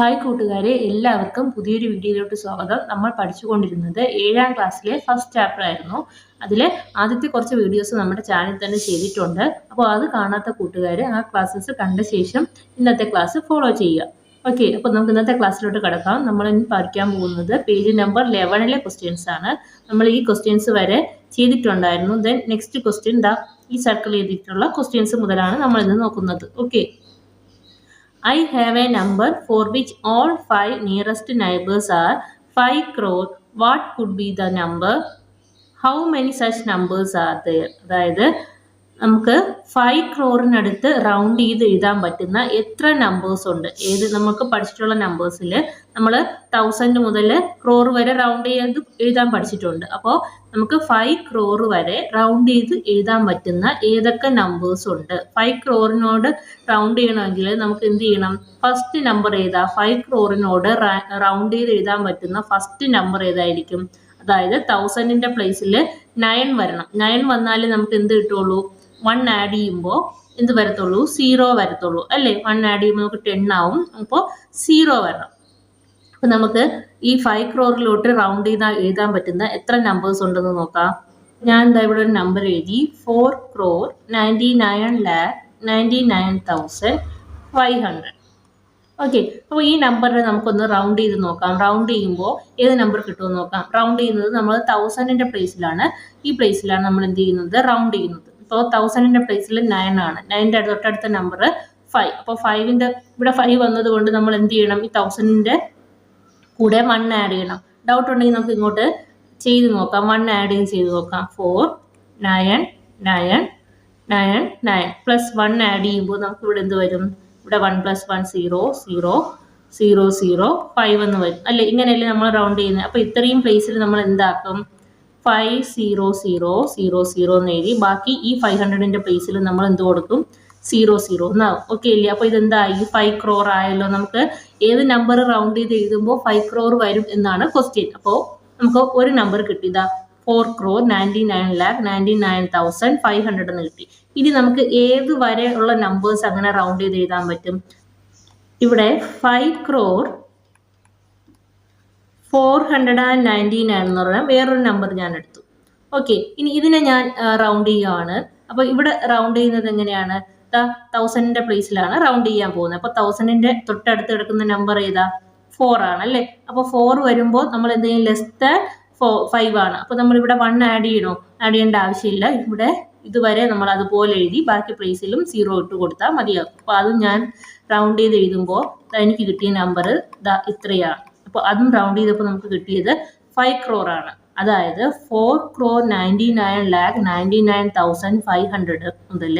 Hi കൂട്ടുകാരെ, എല്ലാവർക്കും പുതിയൊരു വീഡിയോയിലോട്ട് സ്വാഗതം. നമ്മൾ പഠിച്ചുകൊണ്ടിരുന്നത് 7ാം ക്ലാസ്സിലെ ഫസ്റ്റ് ചാപ്റ്റർ ആയിരുന്നു. അതിലെ ആദ്യത്തെ കുറച്ച് വീഡിയോസ് നമ്മുടെ ചാനൽ തന്നെ ചെയ്തിട്ടുണ്ട്. അപ്പോൾ അത് കാണാത്ത കൂട്ടുകാർ ആ ക്ലാസ്സസ് കണ്ട ശേഷം ഇന്നത്തെ ക്ലാസ് ഫോളോ ചെയ്യുക. ഓക്കെ, അപ്പോൾ നമുക്ക് ഇന്നത്തെ ക്ലാസ്സിലോട്ട് കിടക്കാം. നമ്മൾ ഇനി പഠിക്കാൻ പോകുന്നത് പേജ് നമ്പർ 11ലെ ക്വസ്റ്റ്യൻസ് ആണ്. നമ്മൾ ഈ ക്വസ്റ്റ്യൻസ് വരെ ചെയ്തിട്ടുണ്ടായിരുന്നു. ദെൻ നെക്സ്റ്റ് ക്വസ്റ്റ്യൻ ഈ സർക്കിൾ ചെയ്തിട്ടുള്ള ക്വസ്റ്റ്യൻസ് മുതലാണ് നമ്മൾ ഇന്ന് നോക്കുന്നത്. Okay, I have a number for which all 5 nearest neighbors are 5 crore. What could be the number? How many such numbers are there? അതായത് നമുക്ക് 5 ക്രോറിനടുത്ത് റൗണ്ട് ചെയ്ത് എഴുതാൻ പറ്റുന്ന എത്ര നമ്പേഴ്സ് ഉണ്ട്? ഏത് നമുക്ക് പഠിച്ചിട്ടുള്ള നമ്പേഴ്സിൽ നമ്മൾ 1000 മുതൽ ക്രോർ വരെ റൗണ്ട് ചെയ്ത് എഴുതാൻ പഠിച്ചിട്ടുണ്ട്. അപ്പോൾ നമുക്ക് 5 ക്രോർ വരെ റൗണ്ട് ചെയ്ത് എഴുതാൻ പറ്റുന്ന ഏതൊക്കെ നമ്പേഴ്സ് ഉണ്ട്? 5 ക്രോറിനോട് റൗണ്ട് ചെയ്യണമെങ്കിൽ നമുക്ക് എന്ത് ചെയ്യണം? ഫസ്റ്റ് നമ്പർ ഏതാ? 5 ക്രോറിനോട് റൗണ്ട് ചെയ്ത് എഴുതാൻ പറ്റുന്ന ഫസ്റ്റ് നമ്പർ ഏതായിരിക്കും? അതായത് 1000ന്റെ പ്ലേസിൽ 9 വരണം. 9 വന്നാൽ നമുക്ക് എന്ത് കിട്ടുള്ളൂ? 1 ആഡ് ചെയ്യുമ്പോൾ എന്ത് വരത്തുള്ളൂ? 0 വരത്തുള്ളൂ അല്ലേ? 1 ആഡ് ചെയ്യുമ്പോൾ നമുക്ക് 10 ആവും. അപ്പോൾ 0 വരണം. അപ്പം നമുക്ക് ഈ 5 ക്രോറിലോട്ട് റൗണ്ട് ചെയ്താൽ എഴുതാൻ പറ്റുന്ന എത്ര നമ്പേഴ്സ് ഉണ്ടെന്ന് നോക്കാം. ഞാൻ എന്താ ഇവിടെ ഒരു നമ്പർ എഴുതി, 4 crore 99,99,500. ഓക്കെ, അപ്പോൾ ഈ നമ്പറിനെ നമുക്കൊന്ന് റൗണ്ട് ചെയ്ത് നോക്കാം. റൗണ്ട് ചെയ്യുമ്പോൾ ഏത് നമ്പർ കിട്ടുമെന്ന് നോക്കാം. റൗണ്ട് ചെയ്യുന്നത് നമ്മൾ 1000ന്റെ പ്ലേസിലാണ്. ഈ പ്ലേസിലാണ് നമ്മൾ എന്ത് ചെയ്യുന്നത്? റൗണ്ട് ചെയ്യുന്നത്. ഇപ്പോൾ 1000ന്റെ പ്ലേസിൽ 9 ആണ്. 9ന്റെ തൊട്ടടുത്ത നമ്പർ 5. അപ്പോൾ 5ന്റെ ഇവിടെ 5 വന്നത് കൊണ്ട് നമ്മൾ എന്ത് ചെയ്യണം? ഈ 1000ന്റെ കൂടെ 1 ആഡ് ചെയ്യണം. ഡൗട്ട് ഉണ്ടെങ്കിൽ നമുക്ക് ഇങ്ങോട്ട് ചെയ്ത് നോക്കാം. 1 ആഡ് ചെയ്ത് നോക്കാം. 4 9 9 9 9 പ്ലസ് 1 ആഡ് ചെയ്യുമ്പോൾ നമുക്ക് ഇവിടെ എന്ത് വരും? ഇവിടെ 1 + 1 0 0 0 0 5 എന്ന് വരും അല്ലേ? ഇങ്ങനെയല്ലേ നമ്മൾ റൗണ്ട് ചെയ്യുന്നത്. അപ്പോൾ ഇത്രയും പ്ലേസിൽ നമ്മൾ എന്താക്കും? 5 0 0 0 0 എന്ന് എഴുതി. ബാക്കി ഈ 500ന്റെ പ്ലേസിൽ നമ്മൾ എന്ത് കൊടുക്കും? 0 0 എന്നാവും. ഓക്കെ അല്ലേ? അപ്പോൾ ഇതെന്തായി? 5 crore ആയല്ലോ. നമുക്ക് ഏത് നമ്പർ റൗണ്ട് ചെയ്ത് എഴുതുമ്പോൾ 5 crore വരും എന്നാണ് ക്വസ്റ്റ്യൻ. അപ്പോൾ നമുക്ക് ഒരു നമ്പർ കിട്ടിയതാ 4 crore 99,99,500 എന്ന് കിട്ടി. ഇനി നമുക്ക് ഏത് വരെ ഉള്ള നമ്പേഴ്സ് അങ്ങനെ റൗണ്ട് ചെയ്ത് എഴുതാൻ പറ്റും? ഇവിടെ 5 crore 499 എന്ന് പറഞ്ഞാൽ വേറൊരു നമ്പർ ഞാൻ എടുത്തു. ഓക്കെ, ഇനി ഇതിനെ ഞാൻ റൗണ്ട് ചെയ്യുകയാണ്. അപ്പോൾ ഇവിടെ റൗണ്ട് ചെയ്യുന്നത് എങ്ങനെയാണ്? 1000ന്റെ പ്ലേസിലാണ് റൗണ്ട് ചെയ്യാൻ പോകുന്നത്. അപ്പോൾ 1000ന്റെ തൊട്ടടുത്ത് കിടക്കുന്ന നമ്പർ ഏതാ? 4 ആണ് അല്ലേ? അപ്പോൾ 4 വരുമ്പോൾ നമ്മൾ എന്തെങ്കിലും ലെസ് ദാൻ 5 ആണ്. അപ്പോൾ നമ്മളിവിടെ 1 ആഡ് ചെയ്യണോ? ആഡ് ചെയ്യേണ്ട ആവശ്യമില്ല. ഇവിടെ ഇതുവരെ നമ്മൾ അതുപോലെ എഴുതി ബാക്കി പ്ലേസിലും 0 ഇട്ട് കൊടുത്താൽ മതിയാകും. അപ്പോൾ അതും ഞാൻ റൗണ്ട് ചെയ്ത് എഴുതുമ്പോൾ എനിക്ക് കിട്ടിയ നമ്പർ ഇത്രയാണ്. അപ്പോൾ അതും റൗണ്ട് ചെയ്തപ്പോൾ നമുക്ക് കിട്ടിയത് 5 crore ആണ്. അതായത് 4 crore 99,99,500 മുതൽ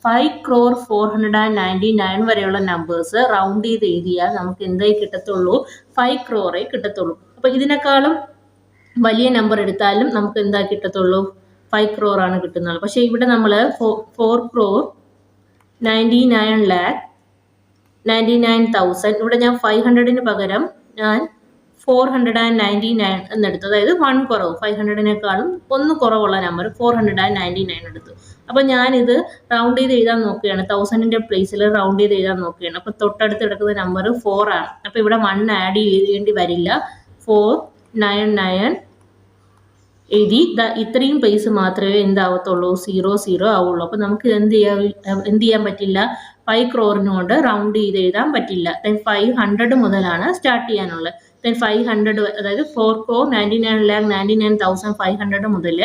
5 crore 499 വരെയുള്ള നമ്പേഴ്സ് റൗണ്ട് ചെയ്ത് എഴുതിയാൽ നമുക്ക് എന്തായി കിട്ടത്തുള്ളൂ? 5 crore കിട്ടത്തുള്ളൂ. അപ്പോൾ ഇതിനേക്കാളും വലിയ നമ്പർ എടുത്താലും നമുക്ക് എന്താ കിട്ടത്തുള്ളൂ? 5 crore ആണ് കിട്ടുന്നത്. പക്ഷേ ഇവിടെ നമ്മൾ 4 crore 99,99,000 ഇവിടെ ഞാൻ 500ന് പകരം ഞാൻ 499 എന്നെടുത്തു. അതായത് 1 കുറവ്, 500നേക്കാളും 1 കുറവുള്ള നമ്പർ 499 എടുത്തു. അപ്പോൾ ഞാനിത് റൗണ്ട് ചെയ്ത് എഴുതാൻ നോക്കുകയാണ്. 1000ന്റെ പ്ലേസിൽ റൗണ്ട് ചെയ്ത് എഴുതാൻ നോക്കുകയാണ്. അപ്പോൾ തൊട്ടടുത്ത് കിടക്കുന്ന നമ്പർ 4 ആണ്. അപ്പോൾ ഇവിടെ 1 ആഡ് ചെയ്യേണ്ടി വരില്ല. 499 എഴുതി ഇത്രയും പ്ലേസ് മാത്രമേ എന്താവത്തുള്ളൂ? 0 0 ആവുള്ളൂ. അപ്പോൾ നമുക്ക് എന്ത് ചെയ്യാൻ പറ്റില്ല? 5 ക്രോറിനോട് റൗണ്ട് ചെയ്ത് എഴുതാൻ പറ്റില്ല. 500 മുതലാണ് സ്റ്റാർട്ട് ചെയ്യാനുള്ളത്. 500 അതായത് 4 crore 99,99,500 മുതൽ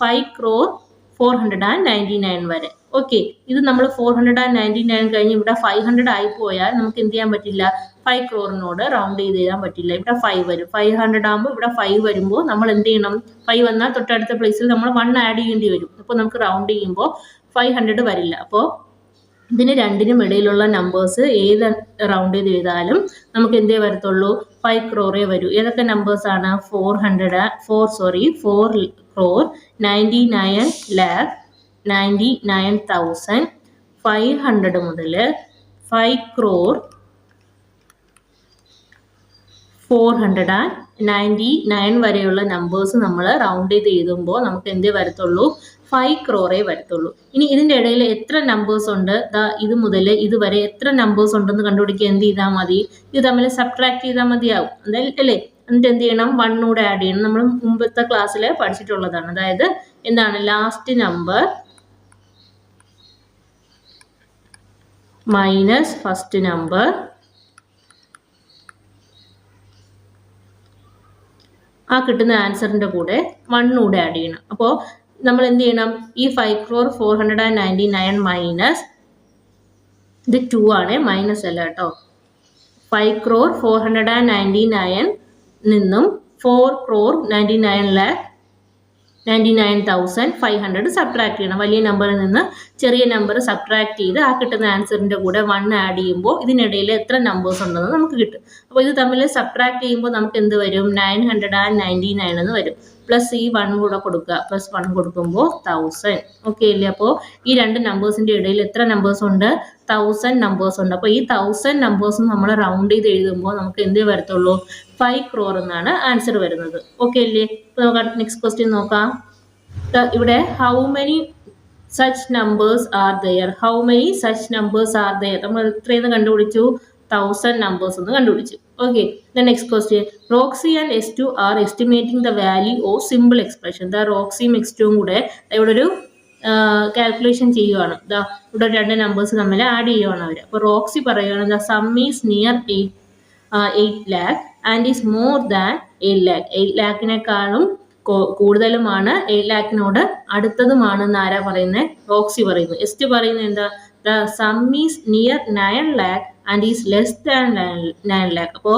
5 crore 499 വരെ. ഓക്കെ, ഇത് നമ്മൾ 499 കഴിഞ്ഞ് ഇവിടെ 500 ആയിപ്പോയാൽ നമുക്ക് എന്ത് ചെയ്യാൻ പറ്റില്ല? 5 ക്രോറിനോട് റൗണ്ട് ചെയ്ത് എഴുതാൻ പറ്റില്ല. ഇവിടെ 5 വരും. 500 ആകുമ്പോൾ ഇവിടെ 5 വരുമ്പോൾ നമ്മൾ എന്ത് ചെയ്യണം? 5 വന്നാൽ തൊട്ടടുത്ത പ്ലേസിൽ നമ്മൾ 1 ആഡ് ചെയ്യേണ്ടി വരും. അപ്പോൾ നമുക്ക് റൗണ്ട് ചെയ്യുമ്പോൾ 500 വരില്ല. അപ്പോൾ ഇതിന് രണ്ടിനും ഇടയിലുള്ള നമ്പേഴ്സ് ഏത് റൗണ്ട് ചെയ്ത് എഴുതാലും നമുക്ക് എന്തേ വരത്തുള്ളൂ? 5 crore വരൂ. ഏതൊക്കെ നമ്പേഴ്സ് ആണ്? 4 crore 99,99,500 മുതൽ 5 crore 499 വരെയുള്ള നമ്പേഴ്സ് നമ്മൾ റൗണ്ട് ചെയ്ത് എഴുതുമ്പോൾ നമുക്ക് എന്തേ വരത്തുള്ളൂ? 5 crore വരത്തുള്ളൂ. ഇനി ഇതിന്റെ ഇടയിൽ എത്ര നമ്പേഴ്സ് ഉണ്ട്, ഇത് മുതൽ ഇതുവരെ എത്ര നമ്പേഴ്സ് ഉണ്ടെന്ന് കണ്ടുപിടിക്കാൻ എന്ത് ചെയ്താൽ മതി, ഇത് തമ്മിൽ സബ്ട്രാക്ട് ചെയ്താൽ മതിയാവും. അല്ലേ? എന്നിട്ട് എന്ത് ചെയ്യണം, 1 കൂടെ ആഡ് ചെയ്യണം. നമ്മൾ മുമ്പത്തെ ക്ലാസ്സിൽ പഠിച്ചിട്ടുള്ളതാണ്. അതായത് എന്താണ്, last number minus first number ആ കിട്ടുന്ന ആൻസറിന്റെ കൂടെ 1 കൂടെ ആഡ് ചെയ്യണം. അപ്പോൾ നമ്മൾ എന്ത് ചെയ്യണം, ഈ 5,499 മൈനസ് ഇത് 2 ആണ്, മൈനസ് അല്ല കേട്ടോ. 5,499 നിന്നും 4,99,500 സബ്ട്രാക്ട് ചെയ്യണം. വലിയ നമ്പറിൽ നിന്ന് ചെറിയ നമ്പർ സബ്ട്രാക്ട് ചെയ്ത് ആ കിട്ടുന്ന ആൻസറിന്റെ കൂടെ 1 ആഡ് ചെയ്യുമ്പോൾ ഇതിനിടയിൽ എത്ര നമ്പേഴ്സ് ഉണ്ടെന്ന് നമുക്ക് കിട്ടും. അപ്പോൾ ഇത് തമ്മിൽ സബ്ട്രാക്ട് ചെയ്യുമ്പോൾ നമുക്ക് എന്ത് വരും, 999 എന്ന് വരും. പ്ലസ് ഈ 1 കൂടെ കൊടുക്കുക, പ്ലസ് 1 കൊടുക്കുമ്പോൾ 1000. ഓക്കെ അല്ലേ? അപ്പോൾ ഈ രണ്ട് നമ്പേഴ്സിന്റെ ഇടയിൽ എത്ര നമ്പേഴ്സ് ഉണ്ട്, 1000 നമ്പേഴ്സ് ഉണ്ട്. അപ്പോൾ ഈ 1000 നമ്പേഴ്സും നമ്മൾ റൗണ്ട് ചെയ്ത് എഴുതുമ്പോൾ നമുക്ക് എന്തേ വരത്തുള്ളൂ, 5 crore എന്നാണ് ആൻസർ വരുന്നത്. ഓക്കെ അല്ലേ? അപ്പോൾ നമുക്ക് നെക്സ്റ്റ് ക്വസ്റ്റ്യൻ നോക്കാം. ഇവിടെ how many such numbers are there, how many such numbers are there, നമ്മൾ എത്രയെന്ന് കണ്ടുപിടിച്ചു, 1000 നമ്പേഴ്സ് എന്ന് കണ്ടുപിടിച്ചു. Okay, next question, Roxy and S2 are estimating the value of simple expression. റോക്സിയും X2 കൂടെ ഇവിടെ ഒരു കാൽക്കുലേഷൻ ചെയ്യുവാണ്. ഇവിടെ രണ്ട് നമ്പേഴ്സ് തമ്മിൽ ആഡ് ചെയ്യുവാണ് അവർ. അപ്പോൾ റോക്സി പറയുകയാണ് the sum is near 8 lakh and is more than 8 lakh. 8 lakhിനേക്കാളും കൂടുതലുമാണ്, 8 lakhിനോട് അടുത്തതുമാണെന്ന് ആരാ പറയുന്നത്, റോക്സി പറയുന്നു. S2 പറയുന്നത് എന്താ, the sum is near 9 lakh and is less than 9 lakh. അപ്പോൾ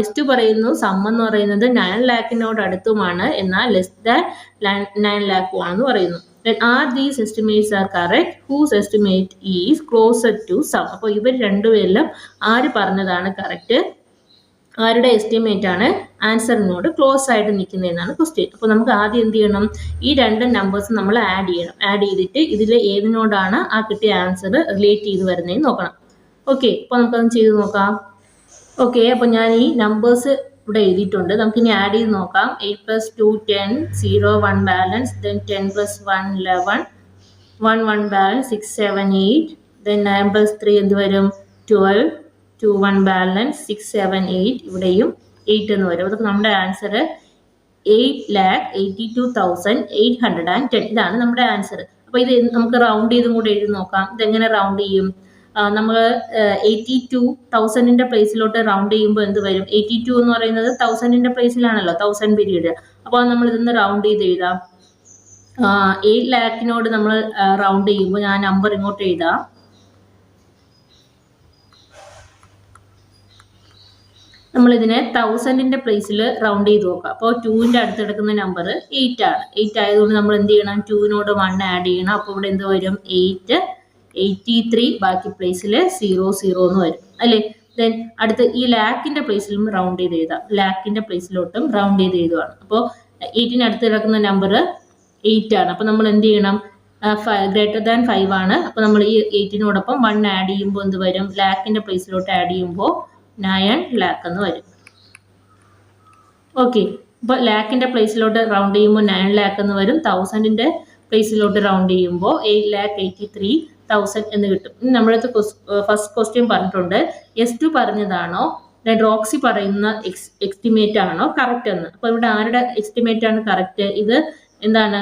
S2 പറയുന്നു സം എന്ന് പറയുന്നത് 9 lakhിനോട് അടുത്തുമാണ്, എന്നാൽ ലെസ് ദാൻ 9 lakh ആണെന്ന് പറയുന്നു. Then are these estimates are correct? Whose estimate is closer to sum? അപ്പോൾ ഇവർ രണ്ടുപേരിലും ആര് പറഞ്ഞതാണ് കറക്റ്റ്, ആരുടെ എസ്റ്റിമേറ്റ് ആണ് ആൻസറിനോട് ക്ലോസ് ആയിട്ട് നിൽക്കുന്നതെന്നാണ് ക്വസ്റ്റ്യൻ. അപ്പോൾ നമുക്ക് ആദ്യം എന്ത് ചെയ്യണം, ഈ രണ്ട് നമ്പേഴ്സ് നമ്മൾ ആഡ് ചെയ്യണം. ആഡ് ചെയ്തിട്ട് ഇതിൽ ഏതിനോടാണ് ആ കിട്ടിയ ആൻസർ റിലേറ്റ് ചെയ്ത് വരുന്നതെന്ന് നോക്കണം. ഓക്കെ, അപ്പോൾ നമുക്കത് ചെയ്ത് നോക്കാം. ഓക്കെ, അപ്പോൾ ഞാൻ ഈ നമ്പേഴ്സ് ഇവിടെ എഴുതിയിട്ടുണ്ട്. നമുക്കിനി ആഡ് ചെയ്ത് നോക്കാം. 8 + 2 10, 0 1 ബാലൻസ്, then 10 + 1 11, 1 1 ബാലൻസ്, 6 7 8, then 9 + 3 എന്ത് വരും, 12, 2 1 ബാലൻസ്, 6 7 8, ഇവിടെയും 8 എന്ന് വരും. അതൊക്കെ നമ്മുടെ ആൻസർ 8,82,810. ഇതാണ് നമ്മുടെ ആൻസർ. അപ്പോൾ ഇത് നമുക്ക് റൗണ്ട് ചെയ്തും കൂടെ എഴുതി നോക്കാം. ഇതെങ്ങനെ റൗണ്ട് ചെയ്യും, നമ്മൾ 82,000ന്റെ പ്ലേസിലോട്ട് റൗണ്ട് ചെയ്യുമ്പോൾ എന്ത് വരും, 82 എന്ന് പറയുന്നത് 1000ന്റെ പ്ലേസിലാണല്ലോ, 1000 പീരീഡ്. അപ്പോൾ നമ്മൾ ഇതൊന്ന് റൗണ്ട് ചെയ്ത് എഴുതാം. 8 lakhിനോട് നമ്മൾ റൗണ്ട് ചെയ്യുമ്പോൾ ഞാൻ നമ്പർ ഇങ്ങോട്ട് എഴുതാം. നമ്മളിതിനെ 1000ന്റെ പ്ലേസിൽ റൗണ്ട് ചെയ്ത് നോക്കാം. അപ്പോൾ 2ന്റെ അടുത്ത് കിടക്കുന്ന നമ്പർ 8 ആണ്. 8 ആയതുകൊണ്ട് നമ്മൾ എന്ത് ചെയ്യണം, 2നോട് 1 ആഡ് ചെയ്യണം. അപ്പോൾ ഇവിടെ എന്ത് വരും, 8 83, ബാക്കി പ്ലേസിൽ 0 0 എന്ന് വരും അല്ലേ. ദെൻ അടുത്ത് ഈ ലാക്കിന്റെ പ്ലേസിലും റൗണ്ട് ചെയ്ത് എഴുതാം. ലാക്കിന്റെ പ്ലേസിലോട്ടും റൗണ്ട് ചെയ്ത് എഴുതുവാണ്. അപ്പോൾ 8ന് അടുത്ത് കിടക്കുന്ന നമ്പർ 8 ആണ്. അപ്പോൾ നമ്മൾ എന്ത് ചെയ്യണം, ഗ്രേറ്റർ ദാൻ 5 ആണ്. അപ്പോൾ നമ്മൾ ഈ 8നോടൊപ്പം 1 ആഡ് ചെയ്യുമ്പോൾ എന്ത് വരും, ലാക്കിന്റെ പ്ലേസിലോട്ട് ആഡ് ചെയ്യുമ്പോൾ 9 lakh എന്ന് വരും. ഓക്കെ, അപ്പോൾ ലാക്കിന്റെ പ്ലേസിലോട്ട് റൗണ്ട് ചെയ്യുമ്പോൾ 9 lakh എന്ന് വരും. 1000ന്റെ പ്ലേസിലോട്ട് റൗണ്ട് ചെയ്യുമ്പോൾ 8,83,000 എന്ന് കിട്ടും. നമ്മളടുത്ത് ഫസ്റ്റ് ക്വസ്റ്റ്യൻ പറഞ്ഞിട്ടുണ്ട് S2 പറഞ്ഞതാണോ റോക്സി പറയുന്ന എസ്റ്റിമേറ്റ് ആണോ കറക്റ്റ് എന്ന്. അപ്പോൾ ഇവിടെ ആരുടെ എസ്റ്റിമേറ്റ് ആണ് കറക്റ്റ്, ഇത് എന്താണ്,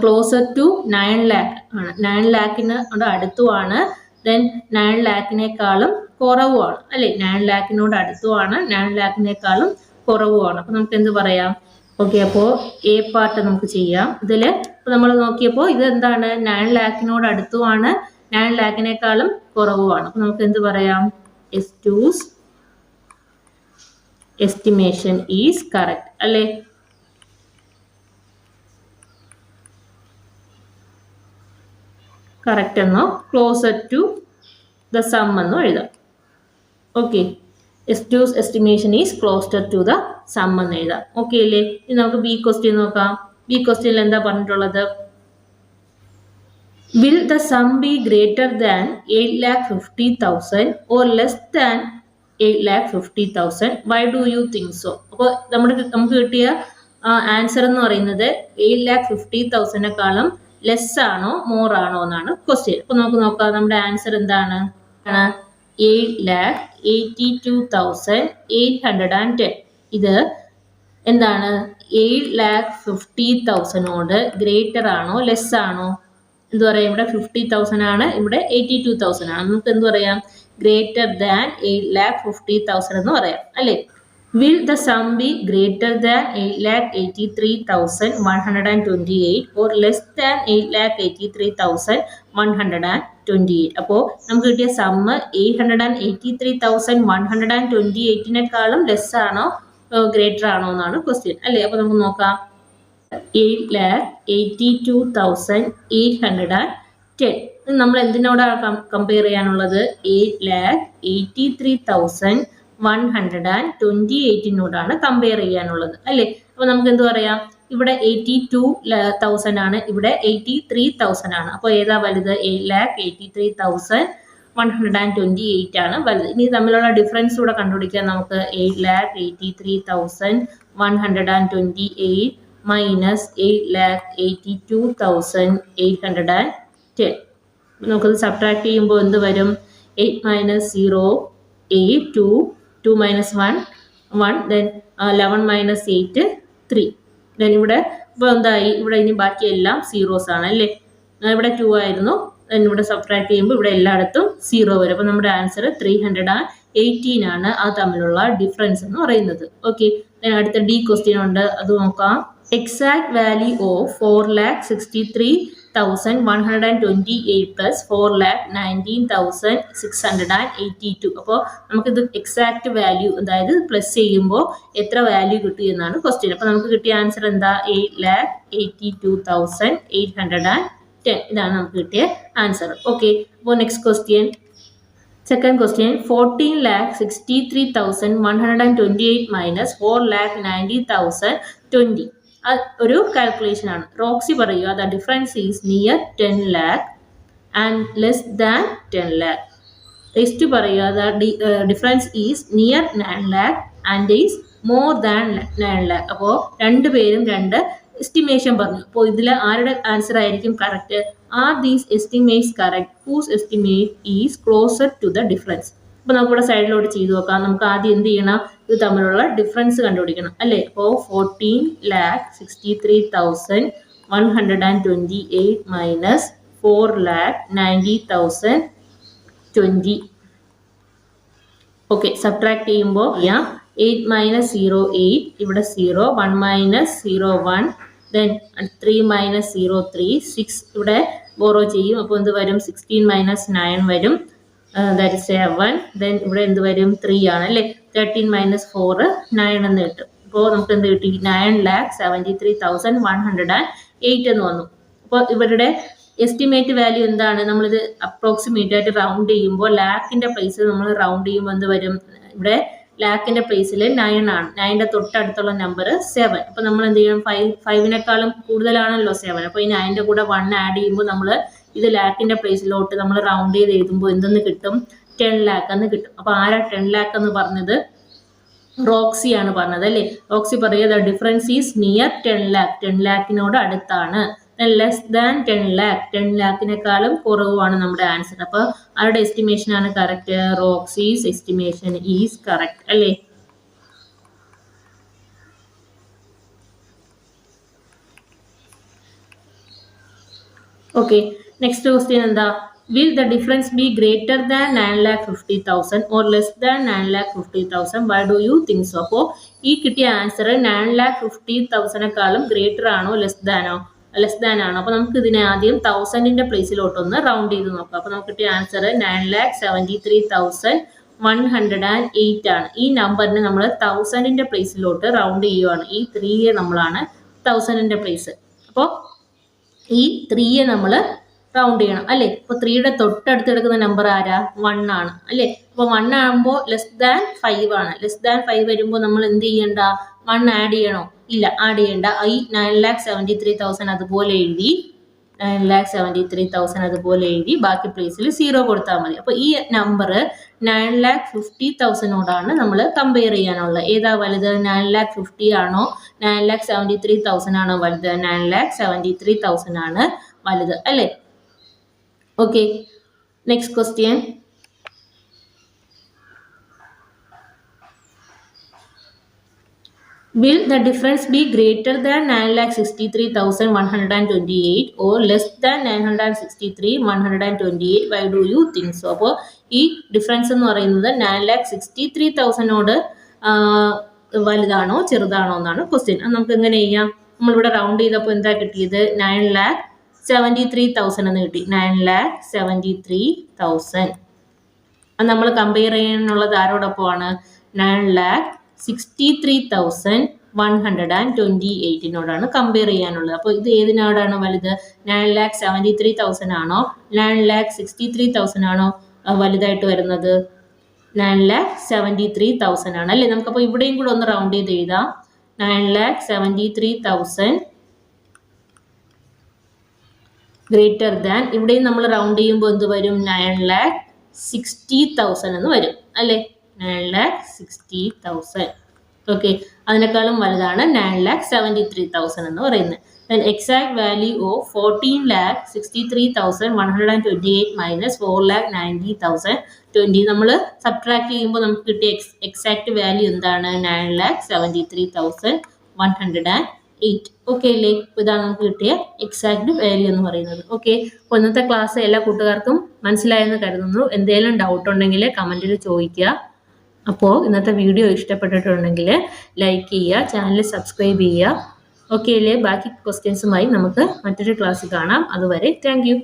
ക്ലോസർ ടു 9 lakh ആണ്. 9 lakhിന് അടുത്തുമാണ്, ദെൻ 9 lakhിനേക്കാളും കുറവുമാണ് അല്ലേ. 9 lakhിനോട് അടുത്തുമാണ്, 9 lakhിനേക്കാളും കുറവുമാണ്. അപ്പോൾ നമുക്ക് എന്ത് പറയാം, ഓക്കെ, അപ്പോൾ എ പാർട്ട് നമുക്ക് ചെയ്യാം. ഇതിൽ ഇപ്പോൾ നമ്മൾ നോക്കിയപ്പോൾ ഇത് എന്താണ്, 9 lakhിനോട് അടുത്തുമാണ്, 9 lakhിനേക്കാളും കുറവുമാണ്. അപ്പോൾ നമുക്ക് എന്ത് പറയാം, S2's estimation is correct അല്ലേ. കറക്റ്റ് എന്നോ ക്ലോസർ ടു ദ സം എന്നോ എഴുതാം. Okay, S2's estimation is closer to the sum എന്ന് എഴുതാം. ഓക്കെ അല്ലേ. ഇനി നമുക്ക് ബി ക്വസ്റ്റ്യൻ നോക്കാം. ബി ക്വസ്റ്റ്യനിൽ എന്താ പറഞ്ഞിട്ടുള്ളത്, will the sum be greater than 8,50,000 or less than 8,50,000? why do you think so? അപ്പോൾ നമുക്ക് കിട്ടിയ ആൻസർ എന്ന് പറയുന്നത് 8,50,000 ലെസ് ആണോ മോർ ആണോ എന്നാണ് ക്വസ്റ്റ്യൻ. അപ്പൊ നമുക്ക് നോക്കാം നമ്മുടെ ആൻസർ എന്താണ്. 8,82,810. ഇത് എന്താണ് 8,50,000 ഗ്രേറ്റർ ആണോ ലെസ് ആണോ? എന്ത് പറയാം, ഇവിടെ 50,000 ആണ്, ഇവിടെ 82,000 ആണ്. നമുക്ക് എന്ത് പറയാം, ഗ്രേറ്റർ ദാൻ 8,50,000 എന്ന് പറയാം അല്ലേ. Will the sum be greater than 8,83,128 or less than 8,83,128? അപ്പോൾ നമുക്ക് കിട്ടിയ സമ്മ് 883,128 ലെസ് ആണോ ഗ്രേറ്റർ ആണോ എന്നാണ് ക്വസ്റ്റ്യൻ അല്ലേ. അപ്പോൾ നമുക്ക് നോക്കാം. 8,82,810 നമ്മൾ എന്തിനോടാണ് കമ്പയർ ചെയ്യാനുള്ളത്? 8,83,128 കമ്പയർ ചെയ്യാനുള്ളത് അല്ലേ. അപ്പൊ നമുക്ക് എന്ത് പറയാം, ഇവിടെ 82,000 ആണ്, ഇവിടെ 83,000 ആണ്. അപ്പോൾ ഏതാ വലുത്? 8,83,128 ആണ് വലുത്. ഇനി തമ്മിലുള്ള ഡിഫറൻസ് കൂടെ കണ്ടുപിടിക്കാൻ നമുക്ക് 8,83,128 മൈനസ് 8,82,810. നമുക്കത് സബ്ട്രാക്ട് ചെയ്യുമ്പോൾ എന്ത് വരും? 8 minus 0 8, 2 minus 1 1, then 11 minus 8 3. then ഇവിടെ ഇപ്പോൾ എന്തായി, ഇവിടെ ഇനി ബാക്കി എല്ലാം സീറോസ് ആണ് അല്ലേ. ഇവിടെ 2 ആയിരുന്നു, then ഇവിടെ സബ്ട്രാക്ട് ചെയ്യുമ്പോൾ ഇവിടെ എല്ലായിടത്തും 0 വരും. അപ്പോൾ നമ്മുടെ ആൻസർ 318 ആണ് അത് തമ്മിലുള്ള ഡിഫറൻസ് എന്ന് പറയുന്നത്. ഓക്കെ, അടുത്ത ഡി ക്വസ്റ്റ്യൻ ഉണ്ട്, അത് നോക്കാം. Exact value of 4,63,128 plus 4,19,682. അപ്പോൾ നമുക്കിത് എക്സാക്ട് വാല്യൂ, അതായത് പ്ലസ് ചെയ്യുമ്പോൾ എത്ര വാല്യൂ കിട്ടി എന്നാണ് ക്വസ്റ്റ്യൻ. അപ്പോൾ നമുക്ക് കിട്ടിയ ആൻസർ എന്താ? 8,82,810. ഇതാണ് നമുക്ക് കിട്ടിയ ആൻസർ. ഓക്കെ, അപ്പോൾ next question. Second question. 14,63,128 minus 4,90,020. ഒരു കാൽക്കുലേഷൻ ആണ്. റോക്സി പറയുക, the difference is near 10 lakh and less than 10 lakh. Test പറയുക, the difference is near 9 lakh and is more than 9 lakh. അപ്പോൾ രണ്ടുപേരും രണ്ട് എസ്റ്റിമേഷൻ പറഞ്ഞു. അപ്പോൾ ഇതിൽ ആരുടെ ആൻസർ ആയിരിക്കും correct? Are these estimates correct? Whose estimate is closer to the difference? അപ്പോൾ നമുക്കിവിടെ സൈഡിലോട്ട് ചെയ്ത് നോക്കാം. നമുക്ക് ആദ്യം എന്ത് ചെയ്യണം? ഇത് തമ്മിലുള്ള ഡിഫറൻസ് കണ്ടുപിടിക്കണം അല്ലേ. അപ്പോൾ 14,63,128 മൈനസ് 4,90,020. ഓക്കെ, സബ്ട്രാക്ട് ചെയ്യുമ്പോൾ 8 minus 0 8, ഇവിടെ 0, 1 minus 0 1, then 3 minus 0 3, 6 ഇവിടെ ബോറോ ചെയ്യും. അപ്പോൾ എന്ത് വരും? 16 minus 9 വരും, that is 7. then ഇവിടെ എന്ത് വരും? 3 ആണ് അല്ലേ. 13 minus 4 9 എന്ന് കിട്ടും. അപ്പോൾ നമുക്ക് എന്ത് കിട്ടി? 9,73,108 എന്ന് വന്നു. അപ്പോൾ ഇവരുടെ എസ്റ്റിമേറ്റ് വാല്യൂ എന്താണ്? നമ്മളിത് അപ്രോക്സിമേറ്റ് ആയിട്ട് റൗണ്ട് ചെയ്യുമ്പോൾ ലാക്കിൻ്റെ പ്ലേസ് നമ്മൾ റൗണ്ട് ചെയ്യുമ്പോൾ എന്ത് വരും? ഇവിടെ ലാക്കിൻ്റെ പ്ലേസിൽ 9 ആണ്, 9ന്റെ തൊട്ടടുത്തുള്ള നമ്പർ 7. അപ്പോൾ നമ്മൾ എന്ത് ചെയ്യണം? 5-5 കൂടുതലാണല്ലോ 7. അപ്പോൾ ഈ 9ന്റെ കൂടെ 1 ആഡ് ചെയ്യുമ്പോൾ നമ്മൾ ഇത് ലാക്കിൻ്റെ പ്ലേസിലോട്ട് നമ്മൾ റൗണ്ട് ചെയ്ത് എഴുതുമ്പോൾ എന്തെന്ന് കിട്ടും? 10 lakh എന്ന് കിട്ടും. അപ്പോൾ ആരാ 10 lakh എന്ന് പറഞ്ഞത്? റോക്സി ആണ് പറഞ്ഞത് അല്ലേ. റോക്സി പറയുക, the difference is near 10 lakh, 10 lakhനോട് അടുത്താണ്. ലെസ് ദാൻ 10 lakh, 10 lakhനേക്കാളും കുറവാണ് നമ്മുടെ ആൻസർ. അപ്പോൾ ആരുടെ എസ്റ്റിമേഷൻ ആണ് കറക്റ്റ്? റോക്സീസ് എസ്റ്റിമേഷൻ ഈസ് കറക്റ്റ് അല്ലേ. ഓക്കെ, നെക്സ്റ്റ് ക്വസ്റ്റ്യൻ എന്താ? Will the difference be greater than 9,50,000 or less than 9,50,000? Why do you think so? അപ്പോൾ ഈ കിട്ടിയ ആൻസർ 9,50,000 ഗ്രേറ്റർ ആണോ ലെസ് ദാൻ ആണോ? അപ്പോൾ നമുക്ക് ഇതിനെ ആദ്യം 1000ന്റെ പ്ലേസിലോട്ടൊന്ന് റൗണ്ട് ചെയ്ത് നോക്കാം. അപ്പോൾ നമുക്ക് കിട്ടിയ ആൻസർ 9,73,108 ആണ്. ഈ നമ്പറിനെ നമ്മൾ 1000ന്റെ പ്ലേസിലോട്ട് റൗണ്ട് ചെയ്യുവാണ്. ഈ 3യെ നമ്മളാണ് 1000ന്റെ പ്ലേസ്. അപ്പോൾ ഈ 3യെ നമ്മൾ റൗണ്ട് ചെയ്യണം അല്ലേ. അപ്പോൾ 3യുടെ തൊട്ടടുത്ത് കിടക്കുന്ന നമ്പർ ആരാ? 1 ആണ് അല്ലേ. അപ്പോൾ 1 ആകുമ്പോൾ ലെസ് ദാൻ 5 ആണ്. ലെസ് ദാൻ 5 വരുമ്പോൾ നമ്മൾ എന്ത് ചെയ്യണ്ട? 1 ആഡ് ചെയ്യണോ? ഇല്ല, ആഡ് ചെയ്യണ്ട. ഈ 9,73,000 അതുപോലെ എഴുതി 9,73,000 അതുപോലെ എഴുതി ബാക്കി പ്ലേസിൽ 0 കൊടുത്താൽ മതി. അപ്പോൾ ഈ നമ്പർ 9,50,000 നമ്മൾ കമ്പയർ ചെയ്യാനുള്ളത്. ഏതാ വലുത്? 9,50,000 ആണോ 9,73,000 ആണോ വലുത്? 9,73,000 ആണ് വലുത് അല്ലേ? Okay, next question. Will the difference be greater than 9,63,128 or less than 963,128? Why do you think so? അപ്പോൾ ഈ ഡിഫറൻസ് എന്ന് പറയുന്നത് 9,63,000 വലുതാണോ ചെറുതാണോ എന്നാണ് ക്വസ്റ്റ്യൻ. അത് നമുക്ക് എങ്ങനെ ചെയ്യാം? നമ്മളിവിടെ റൗണ്ട് ചെയ്തപ്പോൾ എന്താ കിട്ടിയത്? 9,73,000 എന്ന് കിട്ടി. 9,73,000 അത് നമ്മൾ കമ്പയർ ചെയ്യാനുള്ളത് ആരോടൊപ്പമാണ്? 9,63,128 കമ്പയർ ചെയ്യാനുള്ളത്. അപ്പോൾ ഇത് ഏതിനോടാണ് വലുത്? 9,73,000 ആണോ 9,63,000 ആണോ വലുതായിട്ട് വരുന്നത്? 9,73,000 ആണ് അല്ലേ? നമുക്കപ്പോൾ ഇവിടെയും കൂടെ ഒന്ന് റൗണ്ട് ചെയ്ത് എഴുതാം. 9,73,000 ഗ്രേറ്റർ ദാൻ, ഇവിടെയും നമ്മൾ റൗണ്ട് ചെയ്യുമ്പോൾ എന്ത് വരും? 9,60,000 എന്ന് വരും അല്ലേ? 9,60,000. ഓക്കെ, അതിനേക്കാളും വലുതാണ് 9,73,000 എന്ന് പറയുന്നത്. Then exact value of 14,63,128 minus 4,90,020 നമ്മൾ സബ്ട്രാക്ട് ചെയ്യുമ്പോൾ നമുക്ക് കിട്ടിയ എക്സാക്ട് വാല്യൂ എന്താണ്? 9,73,108. ഓക്കെ അല്ലേ? ഇതാണ് നമുക്ക് കിട്ടിയ എക്സാക്ട് വാല്യൂ എന്ന് പറയുന്നത്. ഓക്കെ, അപ്പോൾ ഇന്നത്തെ ക്ലാസ് എല്ലാ കൂട്ടുകാർക്കും മനസ്സിലായെന്ന് കരുതുന്നു. എന്തെങ്കിലും ഡൗട്ട് ഉണ്ടെങ്കിൽ കമൻറ്റിൽ ചോദിക്കുക. അപ്പോൾ ഇന്നത്തെ വീഡിയോ ഇഷ്ടപ്പെട്ടിട്ടുണ്ടെങ്കിൽ ലൈക്ക് ചെയ്യുക, ചാനൽ സബ്സ്ക്രൈബ് ചെയ്യുക. ഓക്കെ അല്ലേ? ബാക്കി ക്വസ്റ്റ്യൻസുമായി നമുക്ക് മറ്റൊരു ക്ലാസ്സിൽ കാണാം. അതുവരെ താങ്ക് യു.